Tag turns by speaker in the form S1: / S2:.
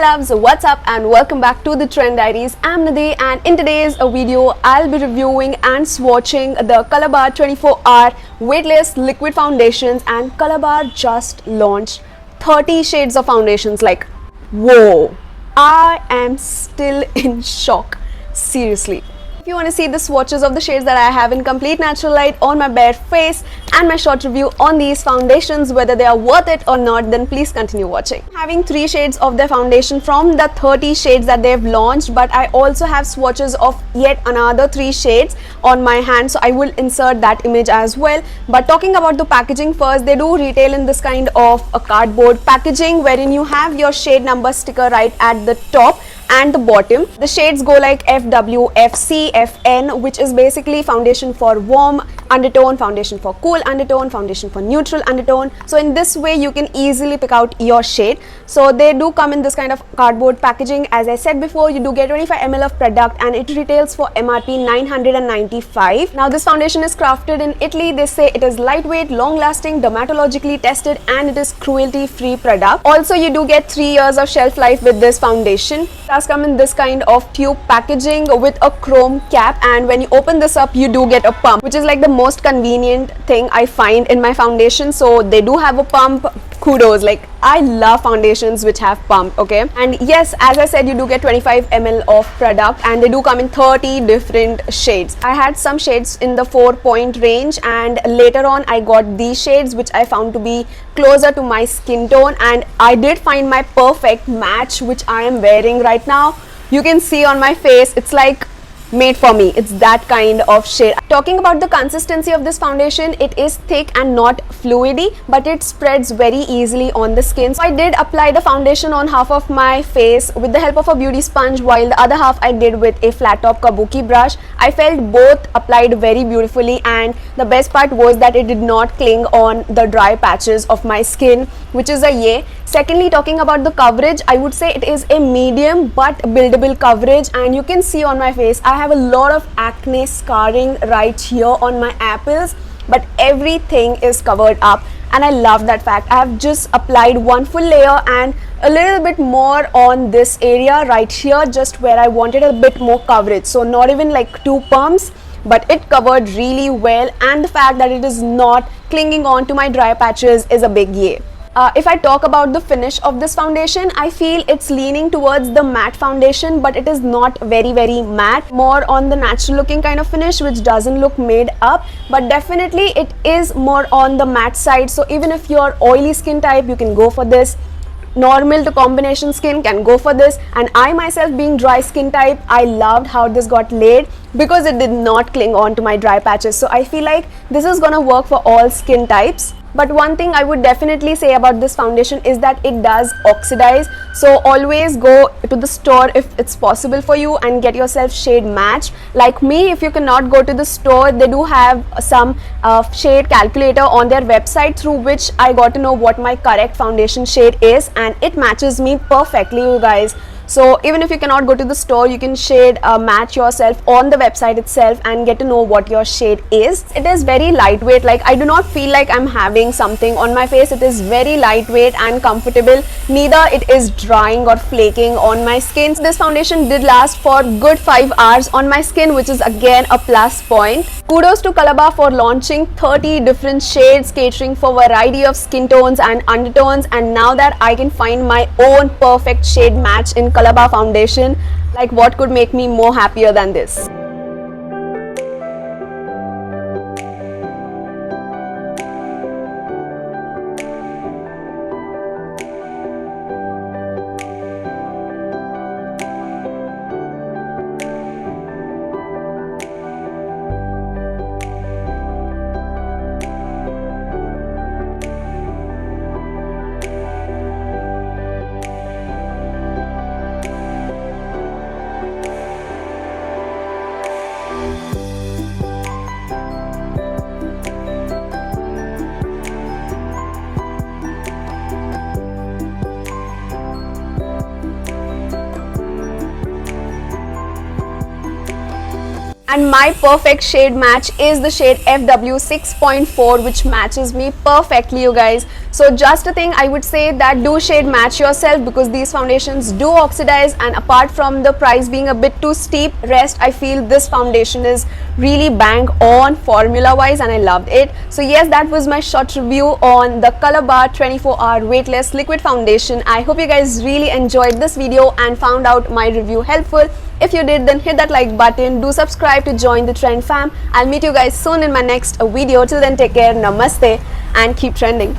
S1: Loves, what's up and welcome back to the Trend Diaries. I'm Nidhi and in today's video I'll be reviewing and swatching the Colorbar 24-hour weightless liquid foundations, and Colorbar just launched 30 shades of foundations. Like, whoa, I am still in shock, seriously. If you want to see the swatches of the shades that I have in complete natural light on my bare face and my short review on these foundations, whether they are worth it or not, then please continue watching. Having 3 shades of their foundation from the 30 shades that they've launched, but I also have swatches of yet another 3 shades on my hand, so I will insert that image as well. But talking about the packaging first, they do retail in this kind of a cardboard packaging wherein you have your shade number sticker right at the top and the bottom. The shades go like FW, FC, FN, which is basically foundation for warm undertone, foundation for cool undertone, foundation for neutral undertone. So in this way you can easily pick out your shade. So they do come in this kind of cardboard packaging. As I said before, you do get 25 ml of product and it retails for MRP 995. Now this foundation is crafted in Italy. They say it is lightweight, long lasting, dermatologically tested, and it is cruelty free product. Also you do get 3 years of shelf life with this foundation. It come in this kind of tube packaging with a chrome cap, and when you open this up you do get a pump, which is like the most convenient thing I find in my foundation. So they do have a pump. Kudos, like I love foundations which have pump. Okay, and yes, as I said, you do get 25 ml of product and they do come in 30 different shades. I had some shades in the 4-point range, and later on I got these shades which I found to be closer to my skin tone, and I did find my perfect match, which I am wearing right now. You can see on my face, it's like made for me. It's that kind of shade. Talking about the consistency of this foundation, it is thick and not fluidy, but it spreads very easily on the skin. So I did apply the foundation on half of my face with the help of a beauty sponge, while the other half I did with a flat top kabuki brush. I felt both applied very beautifully, and the best part was that it did not cling on the dry patches of my skin, which is a yay. Secondly, talking about the coverage, I would say it is a medium but buildable coverage, and you can see on my face I have a lot of acne scarring right here on my apples, but everything is covered up and I love that fact. I have just applied one full layer and a little bit more on this area right here, just where I wanted a bit more coverage. So not even like 2 pumps, but it covered really well, and the fact that it is not clinging on to my dry patches is a big yay. If I talk about the finish of this foundation, I feel it's leaning towards the matte foundation, but it is not very matte, more on the natural looking kind of finish, which doesn't look made up, but definitely it is more on the matte side. So even if you're oily skin type, you can go for this. Normal to combination skin can go for this, and I myself being dry skin type, I loved how this got laid because it did not cling on to my dry patches. So I feel like this is gonna work for all skin types. But one thing I would definitely say about this foundation is that it does oxidize. So always go to the store if it's possible for you and get yourself shade matched. Like me, if you cannot go to the store, they do have some shade calculator on their website, through which I got to know what my correct foundation shade is, and it matches me perfectly, you guys. So even if you cannot go to the store, you can shade match yourself on the website itself and get to know what your shade is. It is very lightweight. Like, I do not feel like I'm having something on my face. It is very lightweight and comfortable. Neither it is drying or flaking on my skin. This foundation did last for good 5 hours on my skin, which is again a plus point. Kudos to Colorbar for launching 30 different shades catering for variety of skin tones and undertones, and now that I can find my own perfect shade match in Colorbar foundation, like what could make me more happier than this? And my perfect shade match is the shade FW 6.4, which matches me perfectly, you guys. So just a thing I would say that do shade match yourself, because these foundations do oxidize, and apart from the price being a bit too steep, rest I feel this foundation is really bang on formula wise and I loved it. So yes, that was my short review on the Colorbar 24-hour weightless liquid foundation. I hope you guys really enjoyed this video and found out my review helpful. If you did, then hit that like button, do subscribe to join the trend fam. I'll meet you guys soon in my next video. Till then, take care, namaste, and keep trending.